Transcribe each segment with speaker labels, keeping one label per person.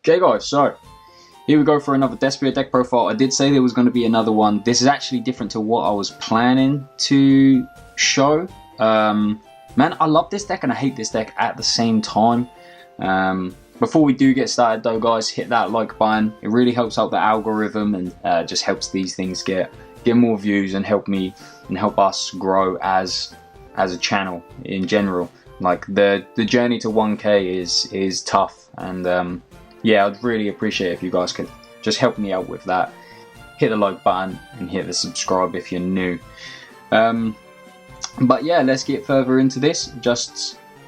Speaker 1: Okay guys, so here we go for another Despia deck profile. I did say there was going to be another one. This is actually different to what I was planning to show. Man, I love this deck and I hate this deck at the same time. Before we do get started though guys, hit that like button. It really helps out the algorithm and just helps these things get more views and help me and help us grow as a channel in general. Like the journey to 1K is tough, and yeah, I'd really appreciate if you guys could just help me out with that. Hit the like button and hit the subscribe if you're new. But yeah, let's get further into this.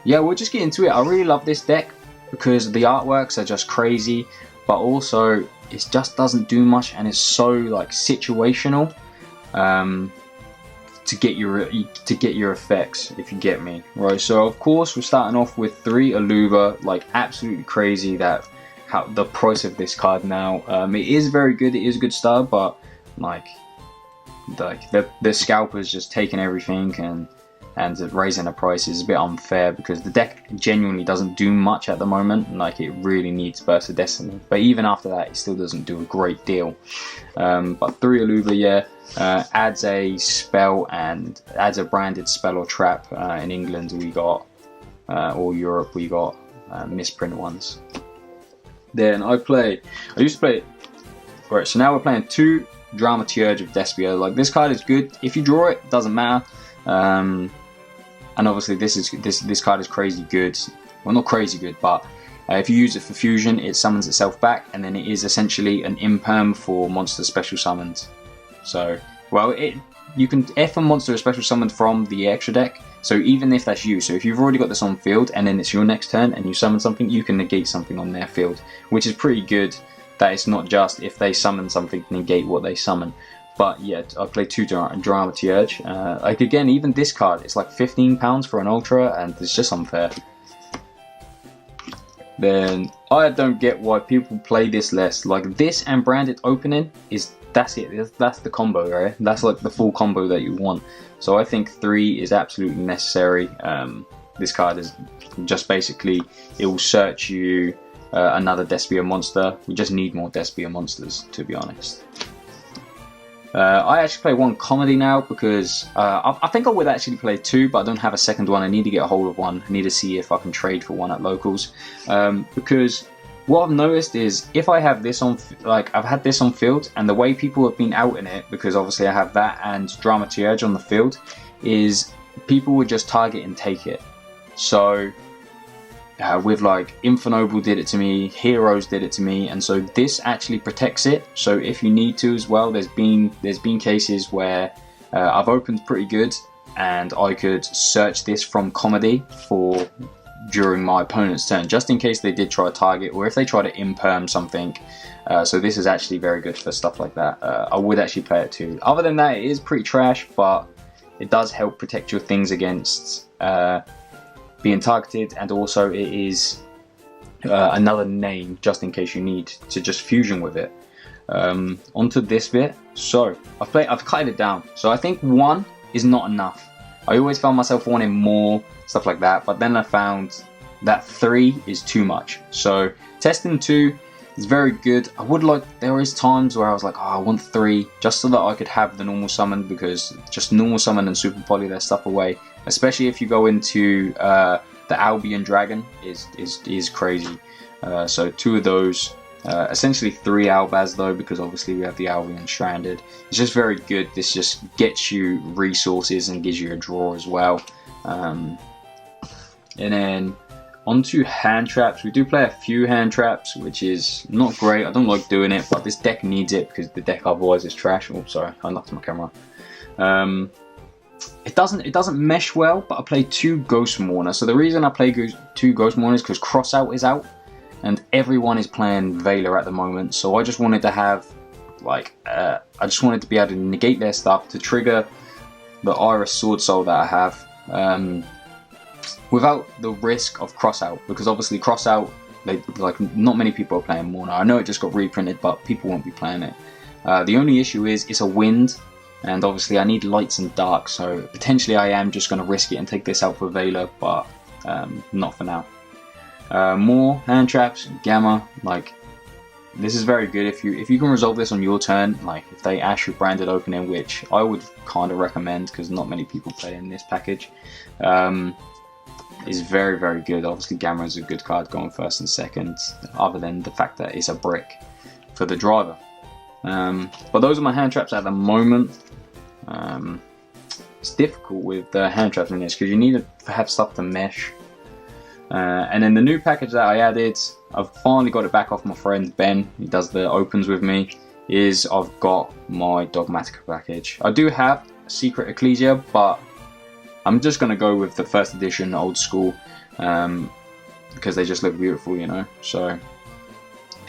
Speaker 1: We'll just get into it. I really love this deck because the artworks are just crazy, but also it just doesn't do much and it's so like situational to get your effects, if you get me right. So of course we're starting off with 3 Aluva, like absolutely crazy that the price of this card now. It is very good, it is a good start, but like the scalper's just taking everything and raising the price is a bit unfair because the deck genuinely doesn't do much at the moment. Like it really needs Burst of Destiny, but even after that it still doesn't do a great deal. But 3 Aluva, yeah, adds a spell and adds a branded spell or trap. In England we got, or Europe we got misprint ones. Then I used to play it. Alright, so now we're playing 2 Dramaturge of Despia. Like this card is good. If you draw it, doesn't matter. And obviously this card is crazy good. Well, not crazy good, but if you use it for fusion, it summons itself back, and then it is essentially an imperm for monster special summons. So, well, you can F a monster special summoned from the extra deck. So even if that's you, so if you've already got this on field and then it's your next turn and you summon something, you can negate something on their field, which is pretty good. That it's not just if they summon something, negate what they summon. But yeah, I played 2 Dramaturge. Like again, even this card, it's like £15 for an Ultra, and it's just unfair. Then I don't get why people play this less. Like this and branded opening that's it. That's the combo, right? That's like the full combo that you want. So I think 3 is absolutely necessary. This card is just basically, it will search you another Despia monster. We just need more Despia monsters, to be honest. I actually play 1 comedy now because I think I would actually play 2, but I don't have a second one. I need to get a hold of one. I need to see if I can trade for one at locals. Because what I've noticed is if I have this on, like I've had this on field, and the way people have been out in it, because obviously I have that and Dramaturge on the field, is people would just target and take it. So with like Infernoble did it to me, Heroes did it to me, and so this actually protects it. So if you need to as well, there's been cases where I've opened pretty good and I could search this from comedy for during my opponent's turn, just in case they did try to target, or if they try to imperm something. So this is actually very good for stuff like that. I would actually play it too. Other than that, it is pretty trash, but it does help protect your things against being targeted, and also it is another name just in case you need to just fusion with it. Onto this bit. So I've cut it down. So I think 1 is not enough. I always found myself wanting more, stuff like that, but then I found that 3 is too much. So testing 2 is very good. There is times where I was like, oh, I want 3 just so that I could have the normal summon, because just normal summon and super poly their stuff away, especially if you go into the Albion Dragon is crazy. So 2 of those, essentially 3 Albaz though, because obviously we have the Albion Stranded. It's just very good. This just gets you resources and gives you a draw as well. And then onto hand traps. We do play a few hand traps, which is not great. I don't like doing it, but this deck needs it because the deck otherwise is trash. Oh, sorry, I knocked my camera. It doesn't mesh well, but I play 2 Ghost Mourner. So the reason I play 2 Ghost Mourners is because Crossout is out, and everyone is playing Veiler at the moment. So I just wanted to have, like, I just wanted to be able to negate their stuff to trigger the Iris Sword Soul that I have, without the risk of Crossout, because obviously Crossout, like not many people are playing Mourner. I know it just got reprinted, but people won't be playing it. The only issue is it's a wind, and obviously I need lights and dark, so potentially I am just going to risk it and take this out for Veiler, but not for now. More hand traps, Gamma, like this is very good if you can resolve this on your turn. Like if they ash your branded opening, which I would kind of recommend because not many people play in this package, is very, very good. Obviously, Gamma is a good card going first and second, other than the fact that it's a brick for the driver. But those are my hand traps at the moment. It's difficult with the hand traps in this because you need to have stuff to mesh. And then the new package that I added, I've finally got it back off my friend Ben, he does the opens with me, is I've got my Dogmatika package. I do have Secret Ecclesia, but I'm just going to go with the first edition old school, because they just look beautiful, you know, so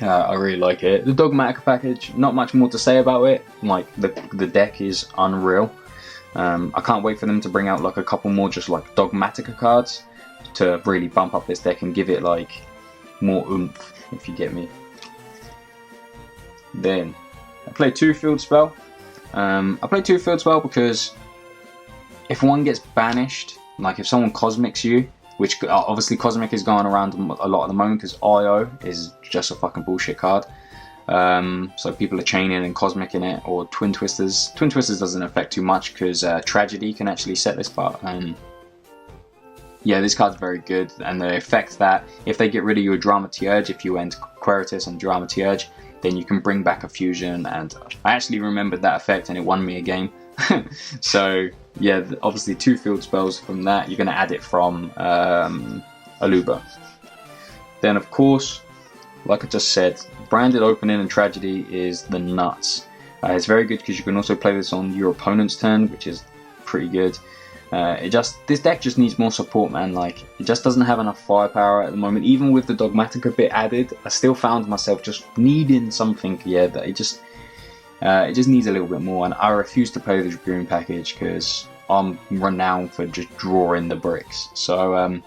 Speaker 1: I really like it. The Dogmatika package, not much more to say about it, like the deck is unreal. I can't wait for them to bring out like a couple more just like Dogmatika cards to really bump up this deck and give it like more oomph, if you get me. Then I play 2 field spell. I play 2 field spell because if one gets banished, like if someone cosmics you, which obviously Cosmic is going around a lot at the moment because IO is just a fucking bullshit card. So people are chaining and cosmicing it, or Twin Twisters. Twin Twisters doesn't affect too much because Tragedy can actually set this part. Yeah, this card's very good, and the effect that if they get rid of your Dogmatika, if you end Queritus and Dogmatika, then you can bring back a fusion, and I actually remembered that effect and it won me a game. So yeah, obviously 2 field spells from that. You're going to add it from Aluba. Then of course, like I just said, branded opening and Tragedy is the nuts. It's very good because you can also play this on your opponent's turn, which is pretty good. This deck just needs more support, man. Like, it just doesn't have enough firepower at the moment. Even with the Dogmatika bit added, I still found myself just needing something. Yeah, that it just needs a little bit more. And I refuse to play the Dragoon package because I'm renowned for just drawing the bricks. So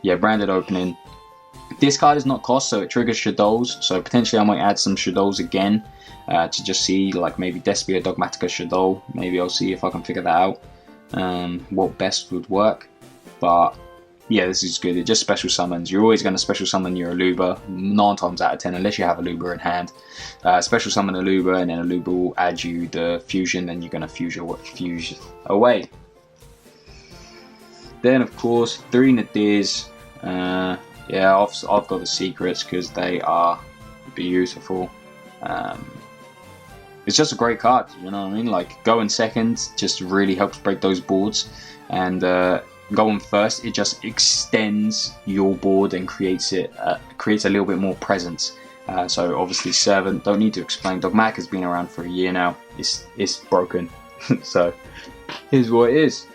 Speaker 1: yeah, branded opening. This card is not cost, so it triggers Shadows. So potentially I might add some Shadows again to just see, like maybe Despia, Dogmatika, Shadow. Maybe I'll see if I can figure that out. What best would work, but yeah, this is good. It just special summons. You're always going to special summon your Aluba 9 times out of 10, unless you have Aluba in hand. Special summon Aluba, and then Aluba will add you the fusion, then you're going to fuse away. Then of course 3 Nadirs. Yeah, I've got the secrets because they are beautiful. It's just a great card, you know what I mean? Like, going second just really helps break those boards, and going first, it just extends your board and creates a little bit more presence. So obviously Servant, don't need to explain. Dogmatika has been around for a year now. It's broken. So here's what it is.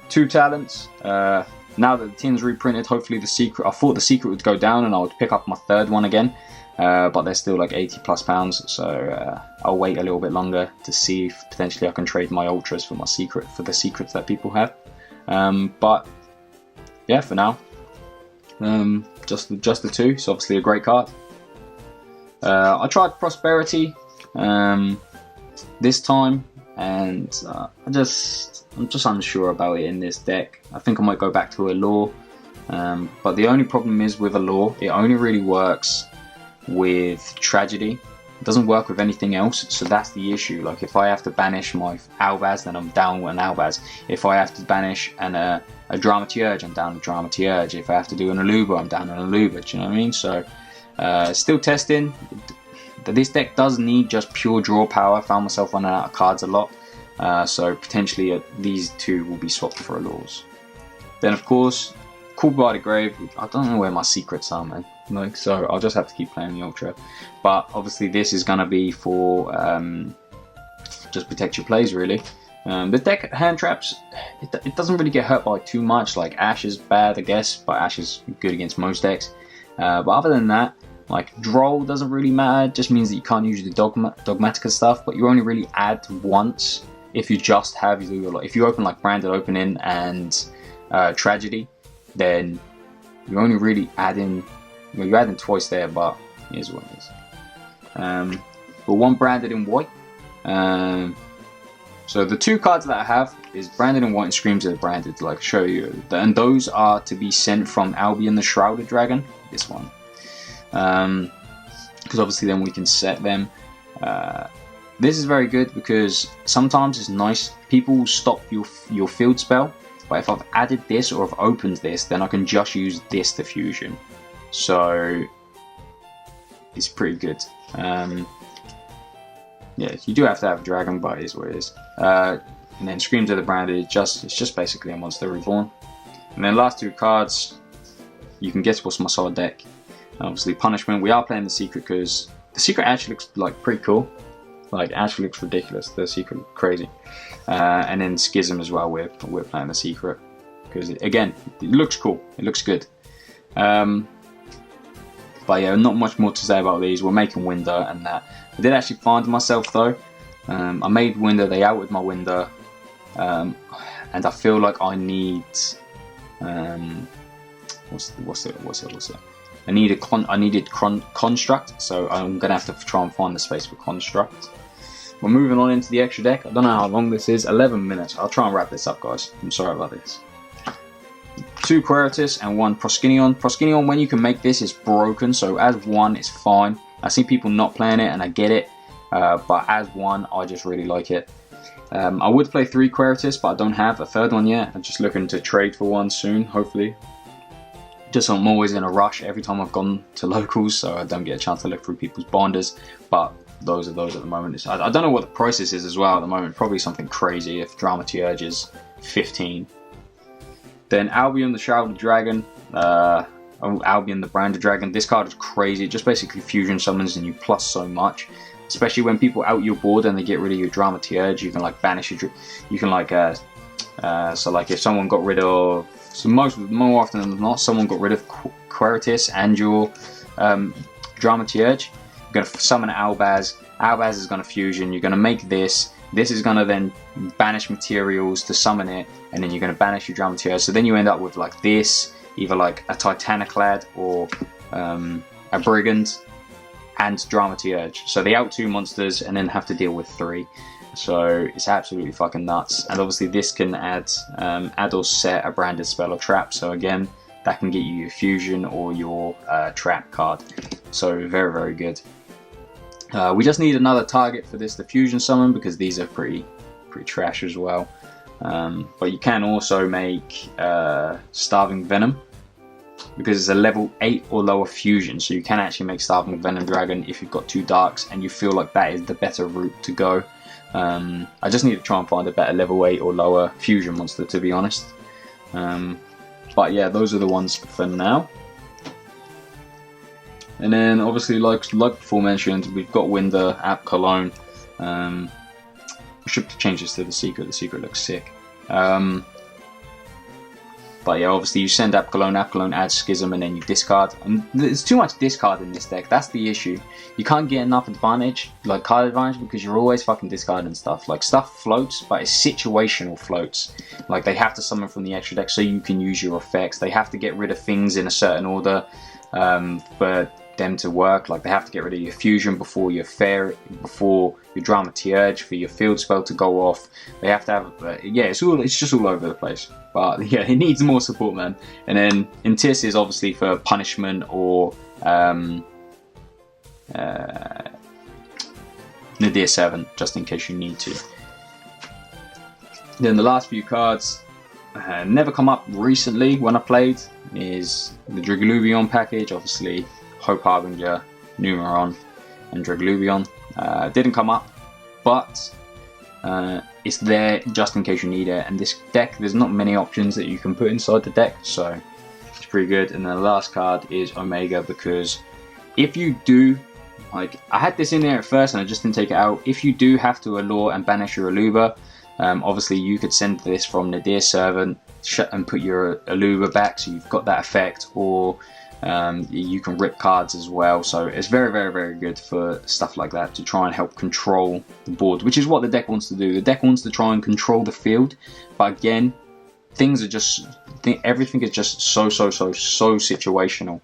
Speaker 1: 2 talents. Now that the tin's reprinted, hopefully the secret. I thought the secret would go down and I would pick up my 3rd one again. But they're still like £80+, so I'll wait a little bit longer to see if potentially I can trade my ultras for the secrets that people have. But yeah, for now, just the 2. It's obviously a great card. I tried Prosperity this time, and I'm just unsure about it in this deck. I think I might go back to Allure, but the only problem is with Allure, it only really works with Tragedy. It doesn't work with anything else, so that's the issue. Like, if I have to banish my Albaz, then I'm down with an Albaz. If I have to banish a Dogmatika, I'm down with Dogmatika. If I have to do an Aluba, I'm down with an Aluba. Do you know what I mean? So still testing. This deck does need just pure draw power. I found myself running out of cards a lot, so potentially these 2 will be swapped for Allures. Then of course, Called by the Grave. I don't know where my secrets are, man. Like, so I'll just have to keep playing the Ultra. But obviously this is going to be for just protect your plays, really. The deck hand traps, it doesn't really get hurt by too much. Like, Ash is bad, I guess, but Ash is good against most decks. But other than that, like, Droll doesn't really matter. It just means that you can't use the Dogmatika stuff, but you only really add once if you just have if you open like branded opening and Tragedy, then you only really add in. Well, you're adding twice there, but here's what it is. But 1 branded in white. So the 2 cards that I have is branded in white and Screams of the Branded, like show you. And those are to be sent from Albion the Shrouded Dragon. This one. because obviously then we can set them. This is very good because sometimes it's nice. People will stop your field spell, but if I've added this or I've opened this, then I can just use this to fusion. So it's pretty good. Yeah, you do have to have a dragon, but it is what it is. And then Screams of the Branded, it's just basically a monster reborn. And then last two cards, you can guess what's my side deck. Obviously Punishment. We are playing the Secret because the Secret actually looks like pretty cool. Like actually looks ridiculous. The Secret looks crazy. And then Schism as well. We're playing the Secret because again it looks cool. It looks good. But yeah, not much more to say about these. We're making Window and that. I did actually find myself though. I made Window. They outed my Window, and I feel like I need. What's it? I needed Construct, so I'm gonna have to try and find the space for Construct. We're moving on into the extra deck. I don't know how long this is. 11 minutes. I'll try and wrap this up, guys. I'm sorry about this. 2 Queritus and 1 Proskynion. Proskynion, when you can make this, is broken, so as 1 it's fine. I see people not playing it and I get it, but as 1 I just really like it. I would play 3 Queritus, but I don't have a third one yet. I'm just looking to trade for one soon, hopefully. Just I'm always in a rush every time I've gone to locals, so I don't get a chance to look through people's binders, but those are those at the moment. I don't know what the process is as well at the moment. Probably something crazy if Dogmatika is 15. Then Albion the Shrouded Dragon, Albion the Branded Dragon. This card is crazy. It just basically fusion summons and you plus so much. Especially when people out your board and they get rid of your Dogmatika, you can like banish your. You can like so like if someone got rid of, so more often than not, someone got rid of Queritus and your Dogmatika. You're gonna summon Albaz. Albaz is gonna fusion. You're gonna make this. This is going to then banish materials to summon it, and then you're going to banish your Dogmatika. So then you end up with like this, either like a Titaniclad or a Brigand and Dogmatika. So they out 2 monsters and then have to deal with 3. So it's absolutely fucking nuts. And obviously this can add or set a branded spell or trap. So again, that can get you your fusion or your trap card. So very, very good. We just need another target for this to fusion summon because these are pretty trash as well. But you can also make Starving Venom because it's a level 8 or lower fusion, so you can actually make Starving Venom Dragon if you've got 2 darks and you feel like that is the better route to go. I just need to try and find a better level 8 or lower fusion monster, to be honest. But yeah, those are the ones for now. And then obviously, like before mentioned, we've got Winder, App Cologne. We should change this to the Secret. The Secret looks sick. But yeah, obviously you send App Cologne adds Schism, and then you discard. And there's too much discard in this deck. That's the issue. You can't get enough advantage, like card advantage, because you're always fucking discarding stuff. Like stuff floats, but it's situational floats. Like they have to summon from the extra deck so you can use your effects. They have to get rid of things in a certain order. For them to work, like they have to get rid of your fusion before your Dogmatika for your field spell to go off. They have to have yeah, it's just all over the place. But yeah, it needs more support, man. And then Intis is obviously for punishment or Nadir 7, just in case you need to. Then the last few cards never come up recently when I played is the Dragluvion package, obviously Hope Harbinger, Numeron, and Dragluvion. Didn't come up, but it's there just in case you need it. And this deck, there's not many options that you can put inside the deck, so it's pretty good. And then the last card is Omega, because if you do, like I had this in there at first and I just didn't take it out. If you do have to allure and banish your Aluba, obviously you could send this from Nadir Servant and put your Aluba back, so you've got that effect, or you can rip cards as well. So it's very, very, very good for stuff like that, to try and help control the board, which is what the deck wants to do. The deck wants to try and control the field, but again, everything is just so situational.